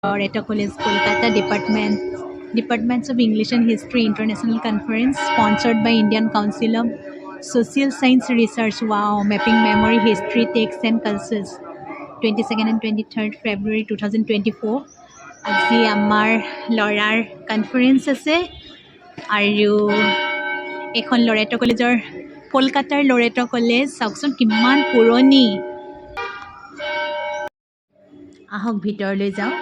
Loreto College, Kolkata Departments of English and History International Conference, sponsored by Indian Council of Social Science Research. Wow, mapping memory, history, texts and cultures. 22nd and 23rd February 2024. আজি আমাৰ ল'ৰাৰ conference আছে আৰু এখন Loreto কলেজৰ কলকাতাৰ Loreto college চাওকচোন কিমান পুৰণি। আহক ভিতৰলৈ যাওঁ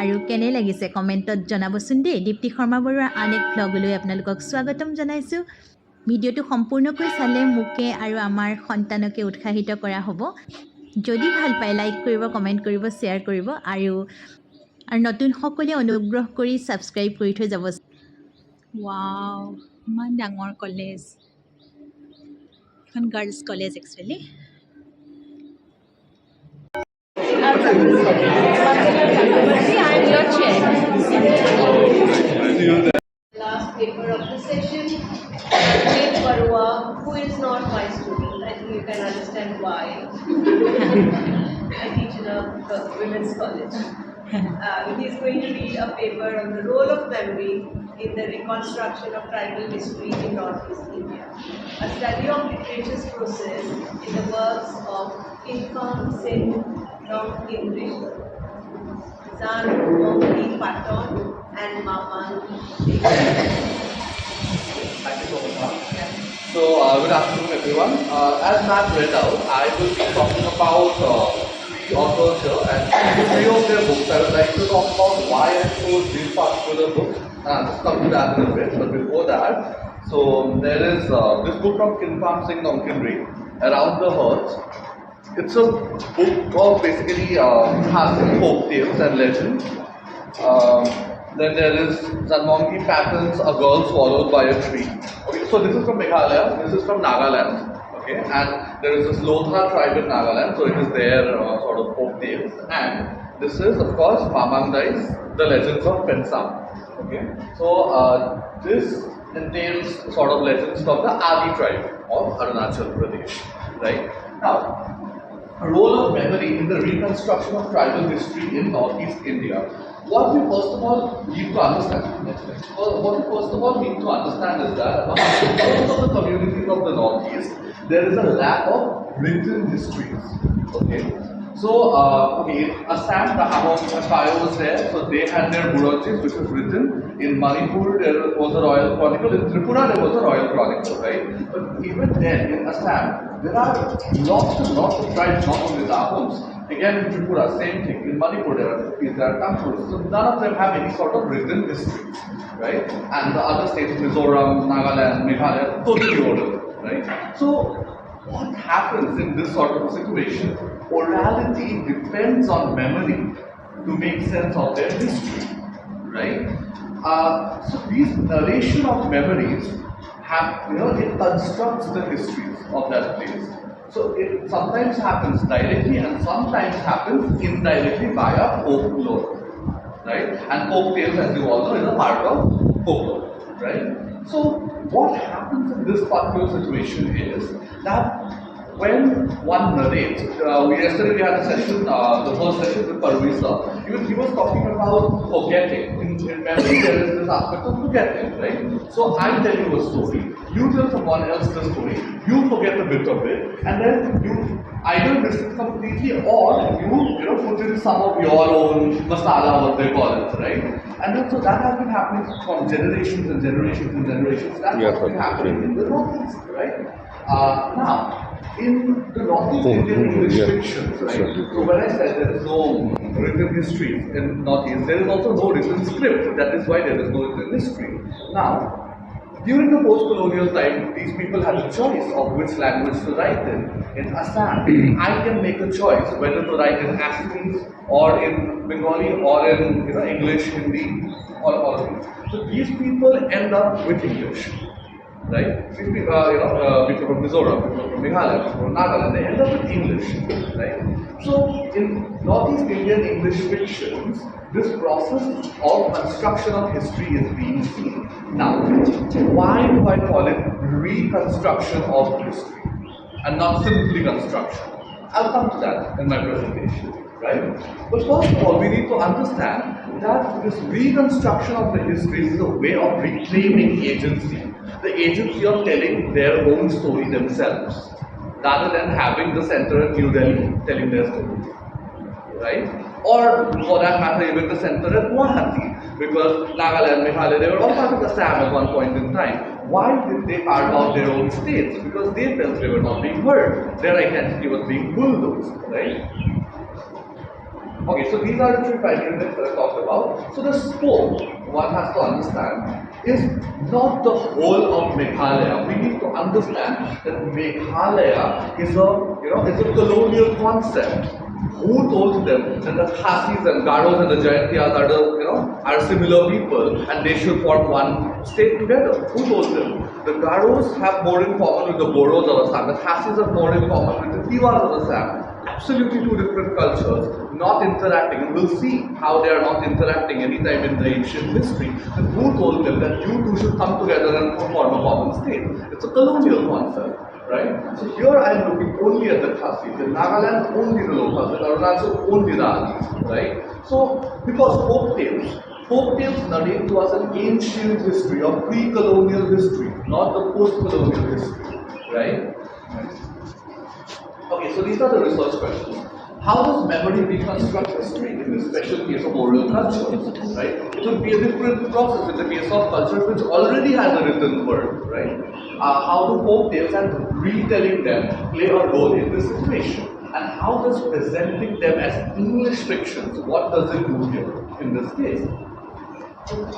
আৰু কেনে লাগিছে কমেণ্টত জনাবচোন দেই। দীপ্তি শৰ্মা বৰুৱাৰ আন এক ভ্লগলৈ আপোনালোকক স্বাগতম জনাইছোঁ। ভিডিঅ'টো সম্পূৰ্ণকৈ চালে মোকে আৰু আমাৰ সন্তানকে উৎসাহিত কৰা হ'ব। যদি ভাল পায় লাইক কৰিব, কমেণ্ট কৰিব, শ্বেয়াৰ কৰিব আৰু নতুনসকলে অনুগ্ৰহ কৰি ছাবস্ক্ৰাইব কৰি থৈ যাব। ৱাও, ইমান ডাঙৰ কলেজ, এখন girls college actually. Last paper of the session, Agnidh Baruah, who is not my student. I think you can understand why. I teach in a women's college. He is going to read a paper on the role of memory in the reconstruction of tribal history in Northeast India. A study of literature's process in the works of Kynpham, Nongkynrih, Nzanmongi, Patton, and Mamang. Thank you so much. So, good afternoon, everyone. As Matt read out, I will be talking about three authors here and three of their books. I would like to talk about why I chose these particular books. And I'll just come to that in a bit. But before that, so there is this book from Kynpham Nongkynrih, Around the Hearth. It's a book of basically has some folk tales and legends. Then there is Nzanmongi Patton's A Girl Swallowed by a Tree. Okay, so this is from Meghalaya, this is from Nagaland. Okay, and there is this Lodha tribe in Nagaland, so it is their sort of folk tales. And this is, of course, Mamang, The Legends of Kynpham. Okay, so this entails sort of legends from the Adi tribe of Arunachal Pradesh. Right now, a role of memory in the reconstruction of tribal history in Northeast India. What we first of all need to understand, is that among most of the communities of the Northeast, there is a lack of written histories. Okay, so in Assam, the Mamang Empire was there, so they had their Burojis, which was written. In Manipur, there was a royal chronicle. In Tripura, there was a royal chronicle, right? But even then, in Assam, there are lots and lots of tribes, not only the Ahoms. Again, in Tripura, same thing. In Manipur, there are Tamils. So none of them have any sort of written history, right? And the other states, Mizoram, Nagaland, Meghalaya, totally oral, right? So what happens in this sort of a situation? Orality depends on memory to make sense of their history, right? So these narration of memories have, it constructs the histories of that place. So it sometimes happens directly and sometimes happens indirectly via folklore, right? And folk tales, as you all know, is a part of folklore, right? So what happens in this particular situation is that when one narrates, yesterday we had a session, the first session with Parvisa, he was talking about forgetting. In memory, there is this aspect of forgetting, right? So I tell you a story, you tell someone else the story, you forget a bit of it, and then you either miss it completely or you put in some of your own masala, what they call it, right? And then so that has been happening from generations and generations and generations. That's what's been happening in the Northeast, right? Now, in the Northeast Indian English fictions, right? So when I said there is no written history in Northeast, there is also no written script. That is why there is no written history. Now, during the post-colonial time, these people had a choice of which language to write in. In Assam, I can make a choice whether to write in Assamese or in Bengali or in English, Hindi, all of these. So these people end up with English. Right? These people, people from Mizoram, people from Meghalaya, people from Nagaland, they end up with English, right? So in Northeast Indian English fictions, this process of construction of history is being seen. Now, why do I call it reconstruction of history and not simply construction? I'll come to that in my presentation. right? But first of all, we need to understand that this reconstruction of the history is a way of reclaiming agency, the agency of telling their own story themselves, rather than having the center at New Delhi telling their story, right? Or for that matter, even the center at Guwahati, because Nagaland, Meghalaya, they were all part of the SAM at one point in time. Why did they carve out their own states? Because they felt they were not being heard. Their identity was being bulldozed, right? Okay, so these are the three criteria that I talked about. So the scope, one has to understand, is not the whole of Meghalaya. We need to understand that Meghalaya is a colonial concept. Who told them that the Khasis and Garos and the Jayantiyas are similar people and they should form one state together? Who told them? The Garos have more in common with the Boros of Assam. The Khasis have more in common with the Tiwas of Assam. Absolutely two different cultures, not interacting. And we'll see how they are not interacting anytime in the ancient history. And who told them that you two should come together and form a common state? It's a colonial concept. Right? So here I am looking only at the Khasis, in Nagaland only the Lothas, in Arunachal only the Adis, right? So, because folk tales narrate to us an ancient history, or pre-colonial history, not the post-colonial history, right? Okay, so these are the research questions. How does memory reconstruct history in the special case of oral culture, right? It will be a different process in the case of culture which already has a written word, right? How do folk tales and retelling them play a role in this situation? And how does presenting them as English fictions, what does it do here in this case?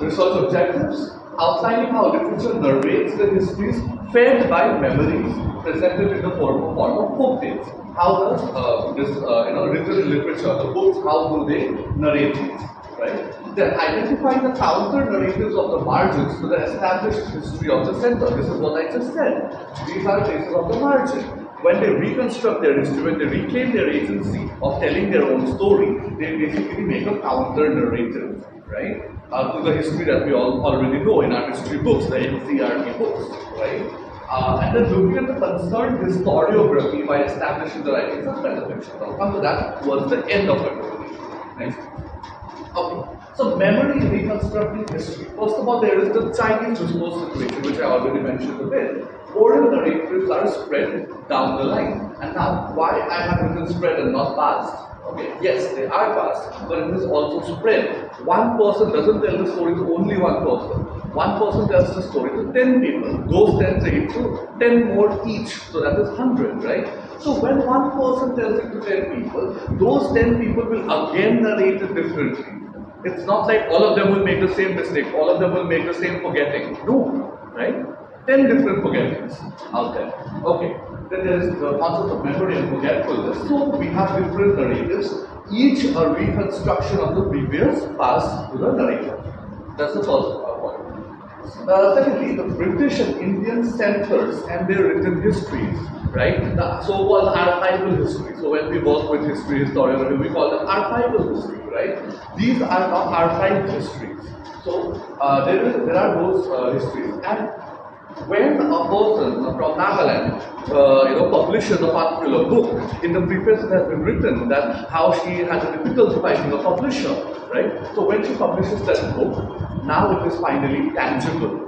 Research objectives, outlining how literature narrates the histories fed by memories presented in the form of folk tales. How does this written literature, the books, how do they narrate these, right? Then identifying the counter narratives of the margins to the established history of the center. This is what I just said. These are cases of the margin. When they reconstruct their history, when they reclaim their agency of telling their own story, they basically make a counter narrative, right? To the history that we all already know in our history books, the NCRT books, right? And then looking at the concerned historiography by establishing the writings of metafiction. I'll come to that towards the end of it. Next. Okay. So memory reconstructing history. First of all, there is the Chinese resource situation, which I already mentioned a bit. Oral narratives are spread down the line. And now, why I have written spread and not passed? Okay, yes, they are passed, but it is also spread. One person doesn't tell the story to only one person. One person tells the story to 10 people. Those 10 say it to 10 more each. So that is 100, right? So when one person tells it to 10 people, those 10 people will again narrate it differently. It's not like all of them will make the same mistake, all of them will make the same forgetting. No, right? 10 different forgettings out there. Okay, then there is the concept of memory and forgetfulness. So we have different narratives, each a reconstruction of the previous passed to the narrator. That's the first point. Secondly, the British and Indian centers and their written histories, right? The so-called archival history. So when we work with history historiography, we call them archival history, right? These are not archived histories. So there are those histories. And when a person from Nagaland, publishes a particular book, in the preface it has been written that how she has a difficulty finding a publisher, right? So when she publishes that book, now it is finally tangible.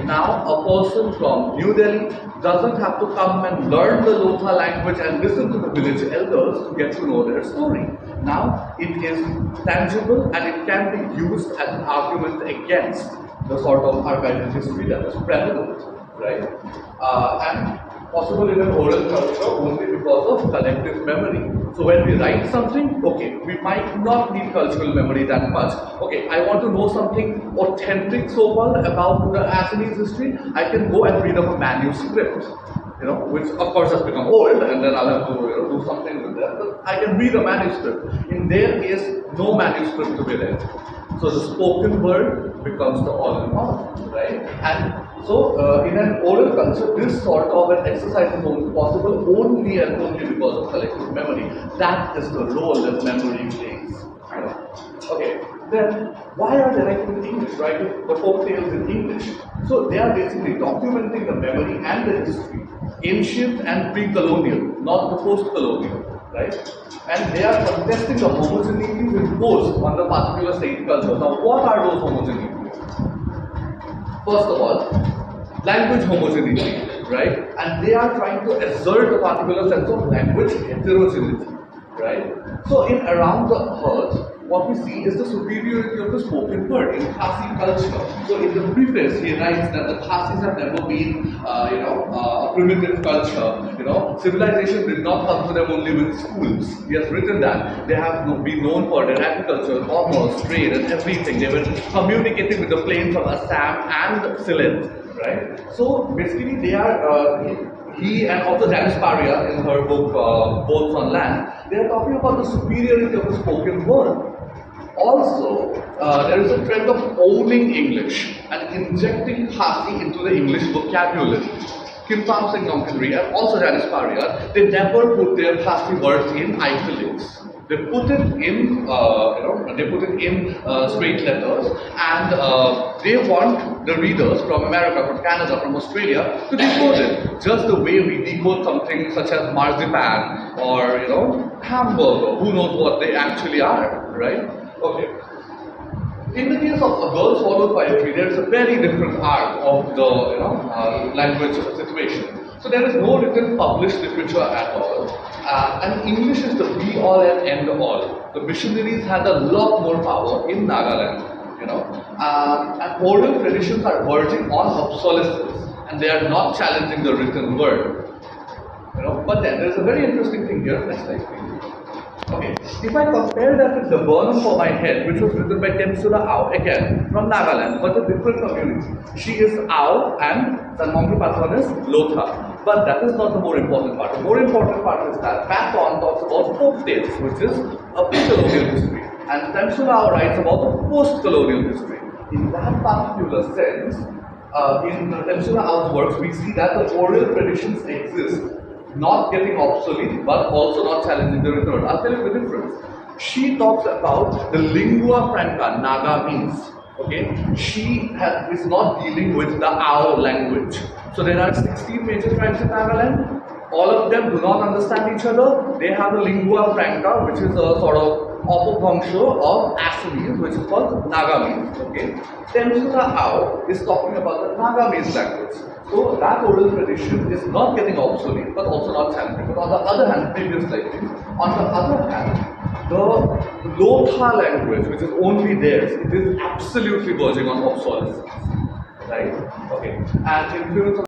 Now a person from New Delhi doesn't have to come and learn the Lotha language and listen to the village elders to get to know their story. Now it is tangible and it can be used as an argument against the sort of archival history that is prevalent, right? And possible in an oral culture only because of collective memory. So when we write something, okay, we might not need cultural memory that much. Okay, I want to know something authentic so-called about the Assamese history, I can go and read up a manuscript, which of course has become old and then I'll have to do something with that. But I can read a manuscript. In their case, no manuscript to be read. So the spoken word becomes the all-in-one, right? And so in an oral culture, this sort of an exercise is only possible only and only because of collective memory. That is the role that memory plays. Okay, then why are they writing in English, right? The folk tales in English. So they are basically documenting the memory and the history, ancient and pre-colonial, not the post-colonial. right? And they are contesting the homogeneities imposed on the particular state culture. Now, what are those homogeneities? First of all, language homogeneity, right? And they are trying to assert a particular sense of language heterogeneity, right? So in around the earth, what we see is the superiority of the spoken word in Khasi culture. So in the preface, he writes that the Khasis have never been, a primitive culture. Civilization did not come to them only with schools. He has written that they have been known for their agriculture, commerce, trade, and everything. They were communicating with the plains of Assam and Sylhet, right? So basically, they are. He and also Agnidh Baruah in her book Boats on Land, they are talking about the superiority of the spoken word. Also, there is a trend of owning English and injecting Khasi into the English vocabulary. Kynpham and Nongkynrih and also Agnidh Baruah, they never put their Khasi words in italics. They put it in, straight letters, and they want the readers from America, from Canada, from Australia to decode it, just the way we decode something such as marzipan or hamburger. Who knows what they actually are, right? Okay. In the case of a girl swallowed poetry, there is a very different arc of the language situation. So there is no written published literature at all, and English is the be all and end all. The missionaries had a lot more power in Nagaland, and oral traditions are verging on obsolescence, and they are not challenging the written word. But then there is a very interesting thing here. Next slide, please. Okay, if I compare that with The Burnham for My Head, which was written by Temsula Au, again, from Nagaland, but a different community. She is Au and Nzanmongi Patton is Lotha. But that is not the more important part. The more important part is that Patton talks about folk tales, which is a pre-colonial history. And Temsula Au writes about a post-colonial history. In that particular sense, in Temsula Au's works, we see that the oral traditions exist, not getting obsolete, but also not challenging the return. I'll tell you the difference. She talks about the lingua franca, Naga means. Okay, she is not dealing with the Ao language. So there are 16 major tribes in Nagaland. All of them do not understand each other. They have a lingua franca, which is a sort of Opovangsha of Assamese, which is called Nagamese. Okay, Temsula Ao is talking about the Nagamese language. So that oral tradition is not getting obsolete, but also not challenging. But on the other hand, previous slide, please. On the other hand, the Lotha language, which is only theirs, it is absolutely verging on obsolescence. Right? Okay. And influence of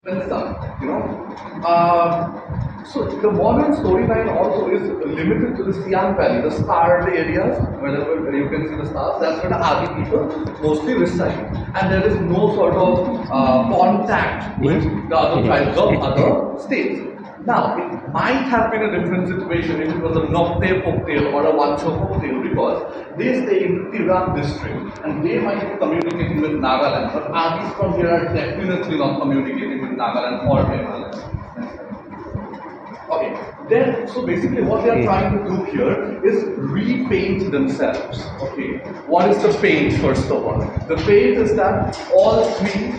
and stuff, so the modern storyline also is limited to the Siam Valley, the starred areas, wherever you can see the stars, that's where the Adi people mostly reside. And there is no sort of contact with the other tribes of other states. Now, it might have been a different situation if it was a Nokte folktale or a Wancho folktale, because they stay in the Tirak district and they might be communicating with Nagaland, but Adis from here are definitely not communicating with Nagaland or Meghalaya. Okay, then, so basically what they are trying to do here is repaint themselves. Okay, what is the paint first of all? The paint is that all three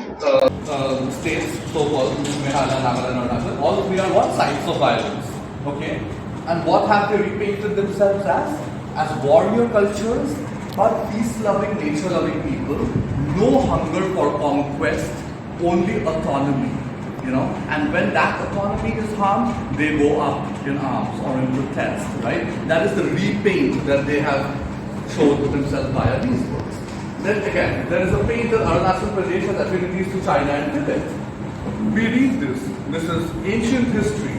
states, so-called Meghalaya, Nagaland, Arunachal, all three are what? Sites of violence. Okay, and what have they repainted themselves as? As warrior cultures, but peace-loving, nature-loving people, no hunger for conquest, only autonomy. And when that autonomy is harmed, they go up in arms or in protest, right? That is the repaint that they have showed themselves via these books. Then again, there is a paint that Arunachal Pradesh has affinities to China and Tibet. We read this. This is ancient history.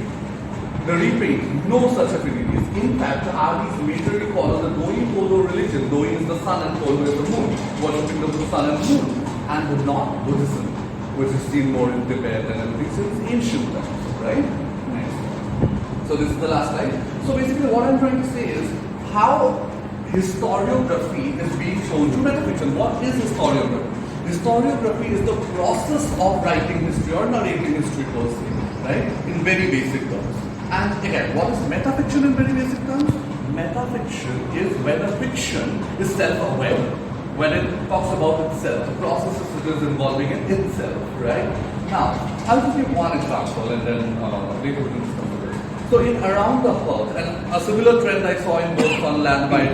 The repaint, no such affinities. In fact, the Adis majorly follow the Doin Polo religion. Doin is the sun and Polo is the moon, worshipping the sun and moon. And the not Buddhism, which is seen more in Tibet and everything since ancient times, right? Next. So this is the last slide. So basically what I'm trying to say is how historiography is being shown to metafiction. What is historiography? Historiography is the process of writing history or narrating history per se, right? In very basic terms. And again, what is metafiction in very basic terms? Metafiction is when a fiction is self-aware. When it talks about itself, the processes it is involving in itself, right? Now, I'll give you one example and then later we can discuss it. So in Around the Hearth, and a similar trend I saw in both Funland by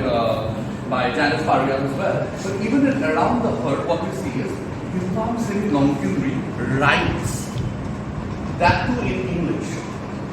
Agnidh Baruah as well. But even in Around the Hearth, what we see is Kynpham singing Nongkynrih writes that too in English,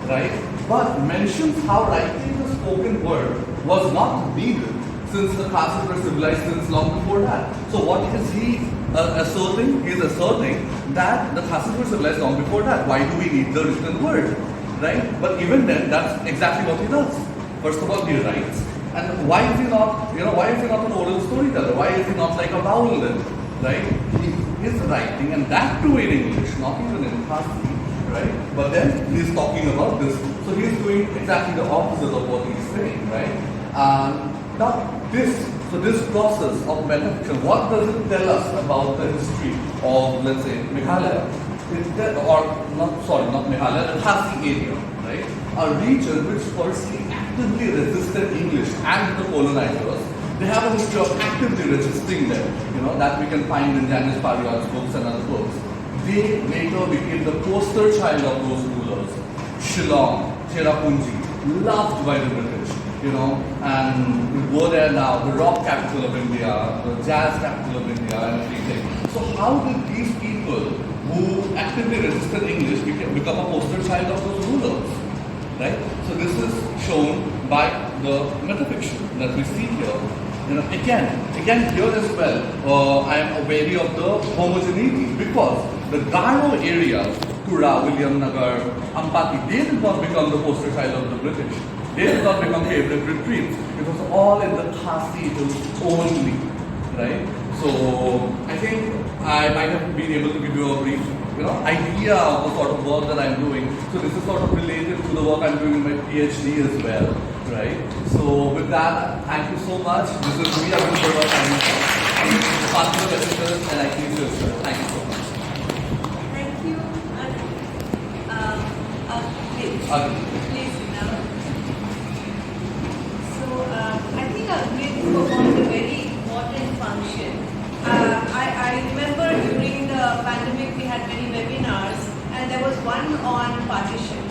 right? But mentions how writing the spoken word was not legal, since the classes were civilized since long before that. So what is he asserting? He is asserting that the classes were civilized long before that. Why do we need the written word? Right? But even then, that's exactly what he does. First of all, he writes. And why is he not, why is he not an oral storyteller? Why is he not like a vowel then? Right? He is writing, and that too in English, not even in Khasi, right? But then he is talking about this. So he is doing exactly the opposite of what he is saying, right? Now, this process of metafiction, what does it tell us about the history of, let's say, Meghalaya? Not Meghalaya, the Khasi area, right? A region which firstly actively resisted English and the colonizers. They have a history of actively resisting them, that we can find in Agnidh Baruah's books and other books. They later became the poster child of those rulers. Shillong, Cherrapunji, loved by the British. And we go there now, the rock capital of India, the jazz capital of India and everything. So how did these people who actively resisted English become a poster child of those rulers? Right? So this is shown by the metafiction that we see here. Again here as well, I am wary of the homogeneity, because the Garo areas, Tura, Williamnagar, Ampati, they did not become the poster child of the British. They did not become favorite retreats. It was all in the Khasi hills only, right? So I think I might have been able to give you a brief, idea of the sort of work that I'm doing. So this is sort of related to the work I'm doing in my PhD as well, right? So with that, thank you so much. This is me, Agnidh Baruah, signing off. Partner lecturers and I teach you as well. Thank you so much. Thank you. Please now. I think Agnidh performed a very important function. I remember during the pandemic we had many webinars, and there was one on partition.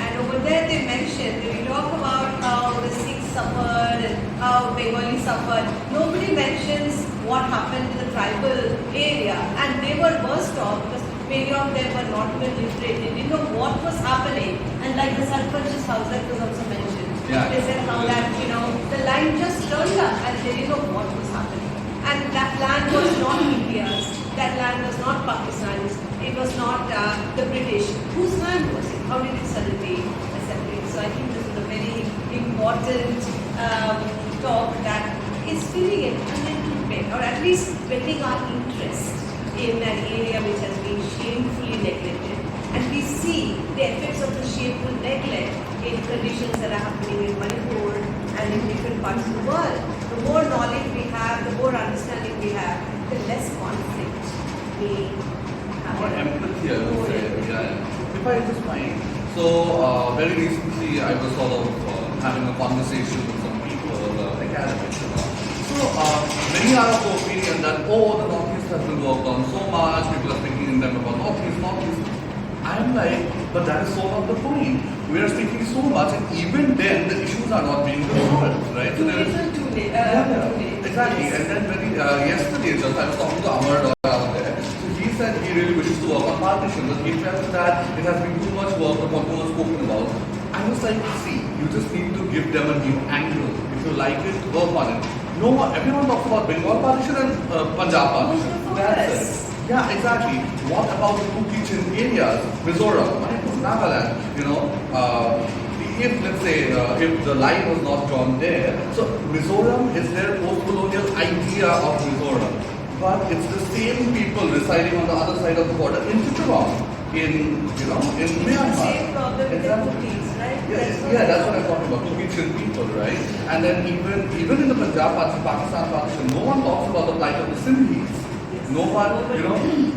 And over there they mentioned, we talk about how the Sikhs suffered and how Bengali suffered. Nobody mentions what happened to the tribal area, and they were worst off because many of them were not even literate. They didn't know what was happening. And like the Sarpanch's house that was also mentioned. Yeah. They said how that, the line just turned up and they didn't know what was happening. And that land was not India's, that land was not Pakistan's. It was not the British. Whose land was it? How did it suddenly separate? So I think this is a very important talk that is filling an unending bed, or at least whetting our interest in an area which has been shamefully neglected. And we see the effects of the shameful neglect in conditions that are happening in Manipur and in different parts of the world. The more knowledge we have, the more understanding we have, the less conflict we have. More empathy, I would say. Yeah. If I just find, so very recently I was sort of having a conversation with some people, academics, So many are of the opinion that, oh, the Northeast has been worked on so much, people are speaking in them about Northeast. I'm like, but that is so not the point. We are speaking so much, and even then the issues are not being resolved, right? So there is Too late. exactly. And then yesterday, just I was talking to Amar out there. So he said he really wishes to work on partition, but he felt that it has been too much work upon too much spoken about. I was like, see, you just need to give them a new angle. If you like it, work on it. No one, everyone talks about Bengal partition and Punjab partition. That's it. Yeah, exactly. What about the two kitchen areas, Mizoram, Manipur, Nagaland? If let's say if the line was not drawn there, so Mizoram is their post-colonial idea of Mizoram, but it's the same people residing on the other side of the border in Chittagong, in Myanmar. Same problem with the cookies, right? Yeah, that's what I'm talking about. Two kitchen people, right? And then even in the Punjab partition, Pakistan partition, no one talks about the plight of the Sindhis. No one,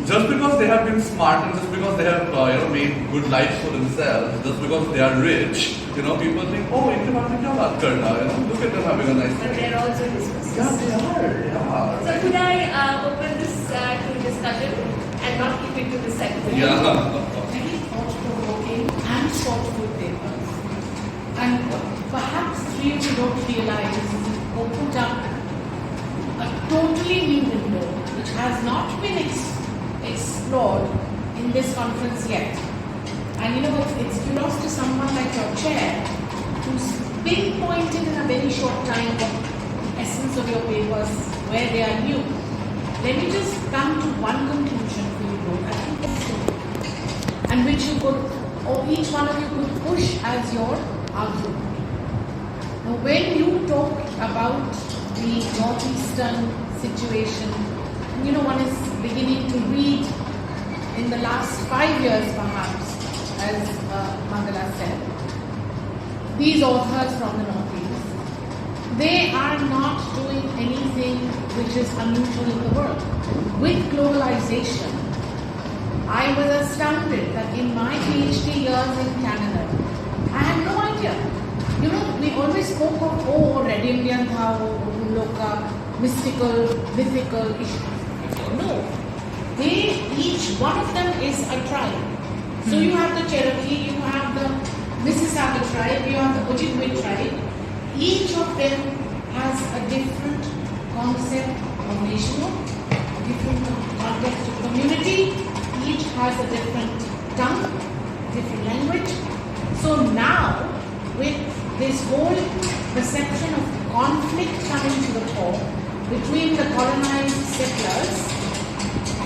just because they have been smart and just because they have, made good lives for themselves, just because they are rich, people think, oh, India kya baat karna, look at them having a nice But day. they're also discussing. Yeah, they are. So could I open this to discussion and not keep it to the segment? Yeah. Very thought-provoking and thoughtful papers. And perhaps three of you don't realize opened up a totally new window which has not been explored in this conference yet. And it's kudos to someone like your chair who's pinpointed in a very short time the essence of your papers, where they are new. Let me just come to one conclusion for you both. I think it's simple. And which you could, or each one of you could push as your argument. Now, when you talk about the northeastern situation, one is beginning to read in the last 5 years perhaps, as Mangala said, these authors from the northeast, they are not doing anything which is unusual in the world. With globalization, I was astounded that in my PhD years in Canada, I had no idea. We always spoke of, Red Indian tha, Loka, mystical, mythical issues. No. Each one of them is a tribe. So you have the Cherokee, you have the Mississauga tribe, you have the Ojibwe tribe. Each of them has a different concept of nationhood, a different context of community. Each has a different tongue, different language. So now, with this whole perception of conflict coming to the fore between the colonized settlers,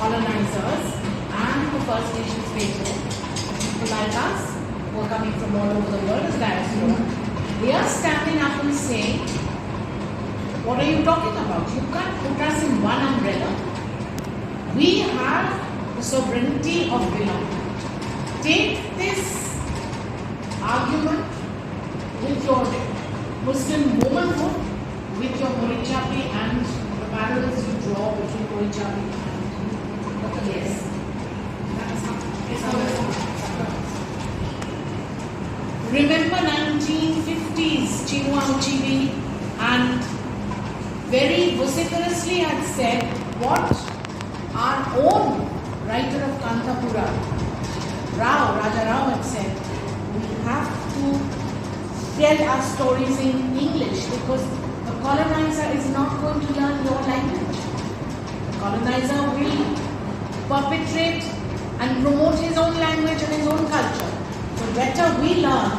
colonizers, and the First Nations people, people like us who are coming from all over the world as diaspora, they are standing up and saying, what are you talking about? You can't put us in one umbrella. We have the sovereignty of belonging. Take this argument with your Muslim womanhood, with your Morichapi and the parallels you draw between Morichapi and yes. Remember 1950s, Chinua Achebe and very vociferously had said what our own writer of Kantapura, Raja Rao had said, we have to tell our stories in English because the colonizer is not going to learn your language. The colonizer will perpetrate and promote his own language and his own culture. So better we learn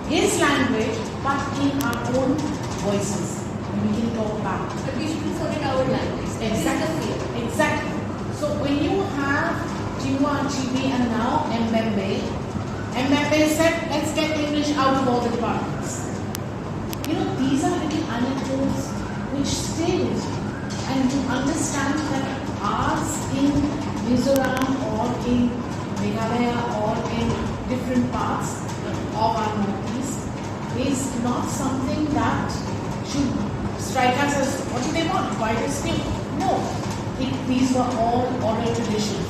his language but in our own voices. And we can talk back. But we should do so in our language. Exactly. So when you have Chinua Machibi and now Mbembe. Mbembe said, let's get English out of all the departments. You know, these are little anecdotes which stay with you. And you understand that ours in Mizoram or in Meghalaya or in different parts of our northeast is not something that should strike us as what do they want? Why this new? No, these were all oral traditions.